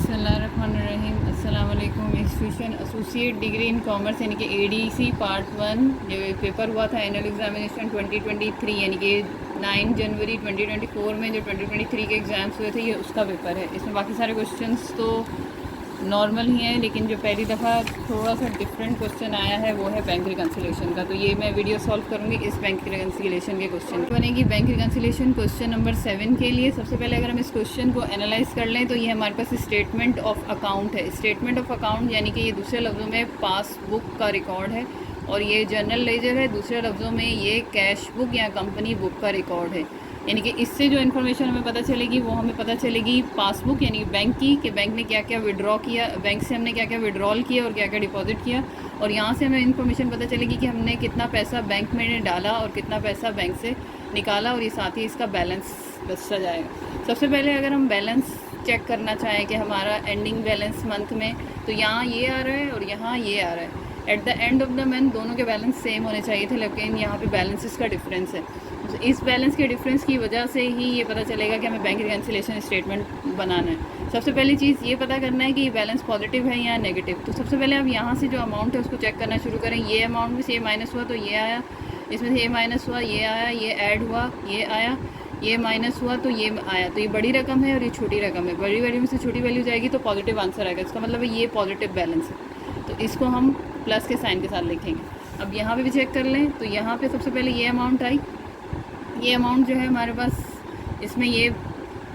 बिस्मिल्लाहिर्रहमानिर्रहीम। अस्सलाम वालेकुम। Institution associate degree in commerce यानी कि एडीसी पार्ट 1 जो पेपर हुआ था एनुअल एग्जामिनेशन 2023 यानी कि 9 जनवरी 2024 में जो 2023 के एग्ज़ाम्स हुए थे ये उसका पेपर है। इसमें बाकी सारे क्वेश्चंस तो नॉर्मल ही है, लेकिन जो पहली दफ़ा थोड़ा सा डिफरेंट क्वेश्चन आया है वो है बैंक रिकन्सिलेशन का। तो ये मैं वीडियो सॉल्व करूँगी इस बैंक रिकन्सिलेशन के क्वेश्चन बनेगी। बैंक रिकन्सिलेशन क्वेश्चन नंबर 7 के लिए सबसे पहले अगर हम इस क्वेश्चन को एनालाइज कर लें तो ये हमारे पास स्टेटमेंट ऑफ अकाउंट है। स्टेटमेंट ऑफ अकाउंट यानी कि ये दूसरे लफ्ज़ों में पासबुक का रिकॉर्ड है और ये जर्नल लेजर है। दूसरे लफ्ज़ों में ये कैश बुक या कंपनी बुक का रिकॉर्ड है। यानी कि इससे जो इन्फॉर्मेशन हमें पता चलेगी वो हमें पता चलेगी पासबुक यानी कि बैंक की, कि बैंक ने क्या क्या विड्रॉ किया, बैंक से हमने क्या क्या विड्रॉल किया और क्या क्या डिपॉजिट किया। और यहाँ से हमें इन्फॉर्मेशन पता चलेगी कि हमने कितना पैसा बैंक में डाला और कितना पैसा बैंक से निकाला, और ये साथ ही इसका बैलेंस बचता जाएगा। सबसे पहले अगर हम बैलेंस चेक करना चाहें कि हमारा एंडिंग बैलेंस मंथ में, तो यहाँ ये आ रहा है और यहाँ ये आ रहा है। At the end of the month दोनों के बैलेंस सेम होने चाहिए थे, लेकिन यहाँ पे बैलेंसेस का डिफरेंस है। तो इस बैलेंस के डिफरेंस की वजह से ही ये पता चलेगा कि हमें बैंक रिकन्सिलेशन स्टेटमेंट बनाना है। सबसे पहली चीज़ ये पता करना है कि ये बैलेंस पॉजिटिव है या नेगेटिव। तो सबसे पहले आप यहाँ से जो अमाउंट है उसको चेक करना शुरू करें। ये अमाउंट में से ये माइनस हुआ तो ये आया, इसमें से ये माइनस हुआ ये आया, ये ऐड हुआ ये आया, ये माइनस हुआ तो ये आया। तो ये बड़ी रकम है और ये छोटी रकम है। बड़ी वैल्यू में से छोटी वैल्यू जाएगी तो पॉजिटिव आंसर आएगा। इसका मतलब है ये पॉजिटिव बैलेंस है, तो इसको हम प्लस के साइन के साथ लिखेंगे। अब यहाँ पे भी चेक कर लें तो यहाँ पे सबसे पहले ये अमाउंट आई, ये अमाउंट जो है हमारे पास, इसमें ये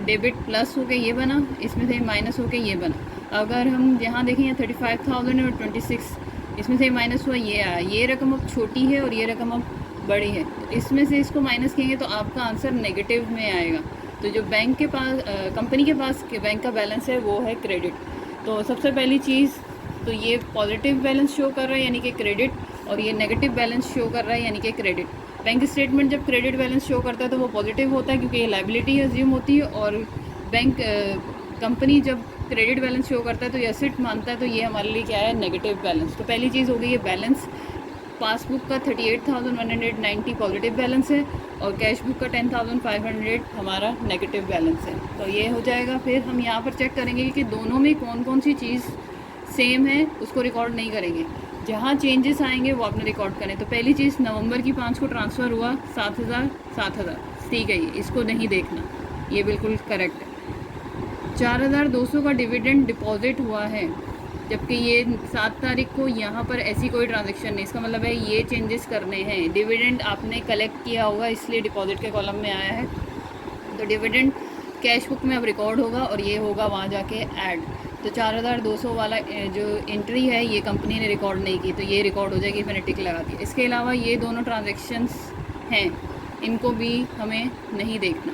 डेबिट प्लस हो के ये बना, इसमें से माइनस हो के ये बना। अगर हम यहाँ देखें यहाँ 35,000 और 26, इसमें से माइनस हुआ ये आया। ये रकम अब छोटी है और ये रकम अब बड़ी है, तो इसमें से इसको माइनस करेंगे तो आपका आंसर नेगेटिव में आएगा। तो जो बैंक के पास कंपनी के पास बैंक का बैलेंस है वो है क्रेडिट। तो सबसे पहली चीज़ तो ये पॉजिटिव बैलेंस शो कर रहा है यानी कि क्रेडिट, और ये नेगेटिव बैलेंस शो कर रहा है यानी कि क्रेडिट। बैंक स्टेटमेंट जब क्रेडिट बैलेंस शो करता है तो वो पॉजिटिव होता है क्योंकि ये लायबिलिटी अज्यूम होती है, और बैंक कंपनी जब क्रेडिट बैलेंस शो करता है तो ये एसेट मानता है, तो ये हमारे लिए क्या है, नेगेटिव बैलेंस। तो पहली चीज़ हो गई ये बैलेंस। पासबुक का 38,190 पॉजिटिव बैलेंस है और कैश बुक का 10,500 हमारा नेगेटिव बैलेंस है। तो ये हो जाएगा। फिर हम यहाँ पर चेक करेंगे कि दोनों में कौन कौन सी चीज़ सेम है, उसको रिकॉर्ड नहीं करेंगे। जहाँ चेंजेस आएंगे वो आपने रिकॉर्ड करें। तो पहली चीज़ नवंबर की 5 को ट्रांसफ़र हुआ 7,000 ठीक है, ये इसको नहीं देखना, ये बिल्कुल करेक्ट है। 4,200 का डिविडेंड डिपॉजिट हुआ है, जबकि ये 7 तारीख को यहाँ पर ऐसी कोई ट्रांजैक्शन नहीं। इसका मतलब है ये चेंजेस करने हैं। डिविडेंड आपने कलेक्ट किया होगा इसलिए डिपॉजिट के कॉलम में आया है, तो डिविडेंड कैश बुक में अब रिकॉर्ड होगा और ये होगा वहाँ जाके ऐड। तो 4,200 वाला जो एंट्री है ये कंपनी ने रिकॉर्ड नहीं की, तो ये रिकॉर्ड हो जाएगी, मैंने टिक लगा दी। इसके अलावा ये दोनों ट्रांजैक्शंस हैं, इनको भी हमें नहीं देखना।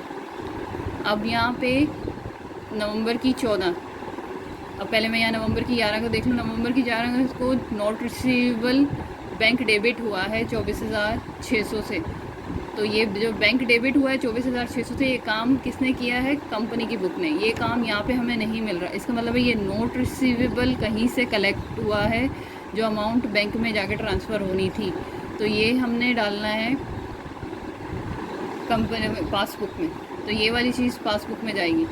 अब यहाँ पे नवंबर की 14, अब पहले मैं यहाँ नवंबर की 11 को देख लूँ। नवंबर की 11 को नॉट रिसीवेबल बैंक डेबिट हुआ है 24,600 से। तो ये जो बैंक डेबिट हुआ है 24,600 से, ये काम किसने किया है, कंपनी की बुक ने। ये काम यहाँ पे हमें नहीं मिल रहा। इसका मतलब है ये नोट रिसीवेबल कहीं से कलेक्ट हुआ है जो अमाउंट बैंक में जाके ट्रांसफ़र होनी थी, तो ये हमने डालना है कंपनी में पासबुक में। तो ये वाली चीज़ पासबुक में जाएगी।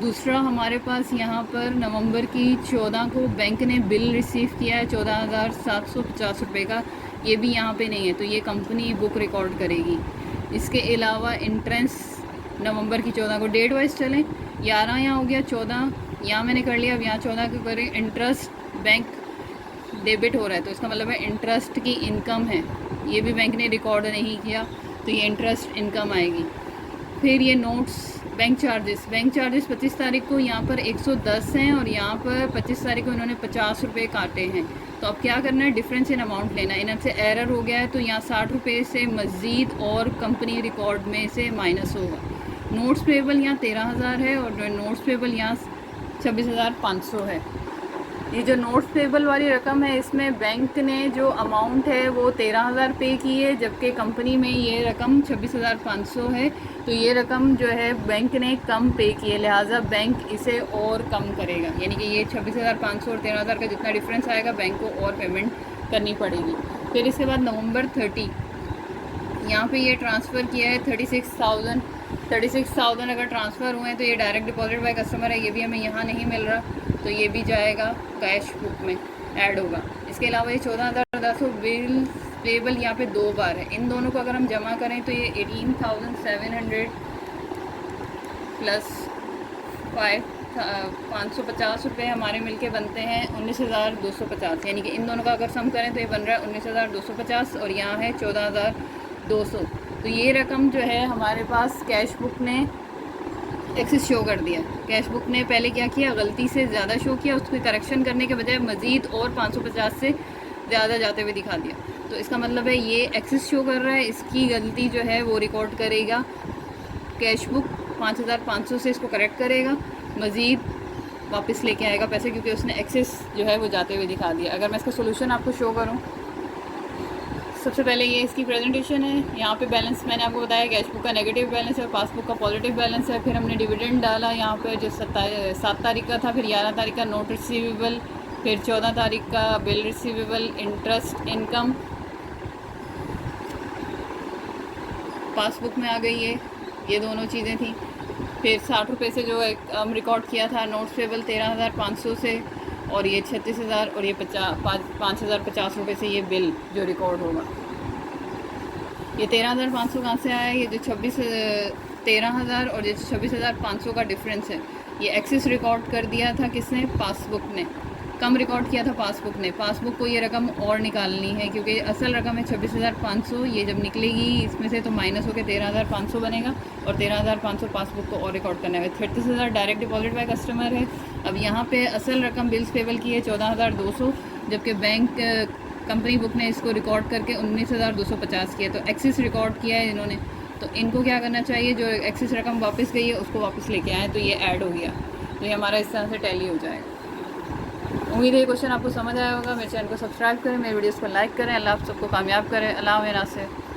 दूसरा हमारे पास यहाँ पर नवंबर की 14 को बैंक ने बिल रिसीव किया है 14,750 रुपये का, ये भी यहाँ पे नहीं है, तो ये कंपनी बुक रिकॉर्ड करेगी। इसके अलावा इंट्रेंस नवंबर की 14 को, डेट वाइज चलें, 11 यहाँ हो गया, 14 यहाँ मैंने कर लिया। अब यहाँ 14 को करें, इंटरेस्ट बैंक डेबिट हो रहा है, तो इसका मतलब है इंटरेस्ट की इनकम है, ये भी बैंक ने रिकॉर्ड नहीं किया, तो ये इंटरेस्ट इनकम आएगी। फिर ये नोट्स बैंक चार्जेस 25 तारीख को यहाँ पर 110 हैं और यहाँ पर 25 तारीख को इन्होंने 50 रुपये काटे हैं। तो अब क्या करना है, डिफरेंस इन अमाउंट लेना है। इनमें से एरर हो गया है तो यहाँ 60 रुपये से मज़ीद और कंपनी रिकॉर्ड में से माइनस होगा। नोट्स पेबल यहाँ 13,000 है और जो नोट्स पेबल यहाँ 26,500 है। ये जो नोट्स पेबल वाली रकम है इसमें बैंक ने जो अमाउंट है वो 13,000 पे की है, जबकि कंपनी में ये रकम 26,500 है। तो ये रकम जो है बैंक ने कम पे की है, लिहाजा बैंक इसे और कम करेगा। यानी कि ये 26,500 और 13,000 का जितना डिफरेंस आएगा बैंक को और पेमेंट करनी पड़ेगी। फिर इसके बाद नवंबर 30 यहाँ पे ये ट्रांसफ़र किया है 36,000 अगर ट्रांसफ़र हुए हैं तो ये डायरेक्ट डिपॉजिट बाय कस्टमर है, ये भी हमें यहाँ नहीं मिल रहा, तो ये भी जाएगा कैश बुक में ऐड होगा। इसके अलावा ये 14,200 बिल पेबल यहाँ पे 2 बार है। इन दोनों को अगर हम जमा करें तो ये 18,700 प्लस 550 रुपये हमारे मिलके बनते हैं 19,250, यानी कि इन दोनों का अगर सम करें तो ये बन रहा है 19,250 और यहाँ है 14,200। तो ये रकम जो है हमारे पास कैश बुक ने एक्सेस शो कर दिया। कैश बुक ने पहले क्या किया, गलती से ज़्यादा शो किया, उसको करेक्शन करने के बजाय मज़ीद और 550 से ज़्यादा जाते हुए दिखा दिया। तो इसका मतलब है ये एक्सेस शो कर रहा है, इसकी गलती जो है वो रिकॉर्ड करेगा कैश बुक, 5,500 से इसको करेक्ट करेगा, मज़ीद वापस लेके आएगा पैसे, क्योंकि उसने एक्सेस जो है वो जाते हुए दिखा दिया। अगर मैं इसका सोल्यूशन आपको शो करूं, सबसे पहले ये इसकी प्रेजेंटेशन है। यहाँ पे बैलेंस मैंने आपको बताया कैश बुक का नेगेटिव बैलेंस है, पासबुक का पॉजिटिव बैलेंस है। फिर हमने डिविडेंड डाला यहाँ पे जो 7 तारीख का था, फिर 11 तारीख का नोट रिसीवेबल, फिर 14 तारीख का bill receivable, interest income passbook में आ गई है, ये दोनों चीज़ें थी। फिर 60 रुपये से जो एक रिकॉर्ड किया था नोट्स पेबल 13,500 से, और ये 36,000 और ये 5,050 रुपये से ये बिल जो रिकॉर्ड होगा। ये 13,500 कहाँ से आया, ये जो 13,000 और ये 26,500 का डिफरेंस है, ये एक्सेस रिकॉर्ड कर दिया था किसने, पासबुक ने, कम रिकॉर्ड किया था पासबुक ने। पासबुक को ये रकम और निकालनी है, क्योंकि असल रकम है 26,500, ये जब निकलेगी इसमें से तो माइनस होकर 13,500 बनेगा, और 13,500 पासबुक को और रिकॉर्ड करना है। 36,000 डायरेक्ट डिपॉजिट बाय कस्टमर है। अब यहाँ पे असल रकम बिल्स पेबल की है 14,200, जबकि बैंक कंपनी बुक ने इसको रिकॉर्ड करके 19,250 किया, तो एक्सेस रिकॉर्ड किया है इन्होंने। तो इनको क्या करना चाहिए, जो एक्सेस रकम वापस गई है उसको वापस लेके आए, तो ये ऐड हो गया, तो ये हमारा इस तरह से टैली हो जाएगा। उम्मीद है ये क्वेश्चन आपको समझ आया होगा। मेरे चैनल को सब्सक्राइब करें, मेरे वीडियोस को लाइक करें। अल्लाह आप सबको कामयाब करें। अल्लाह नासिर।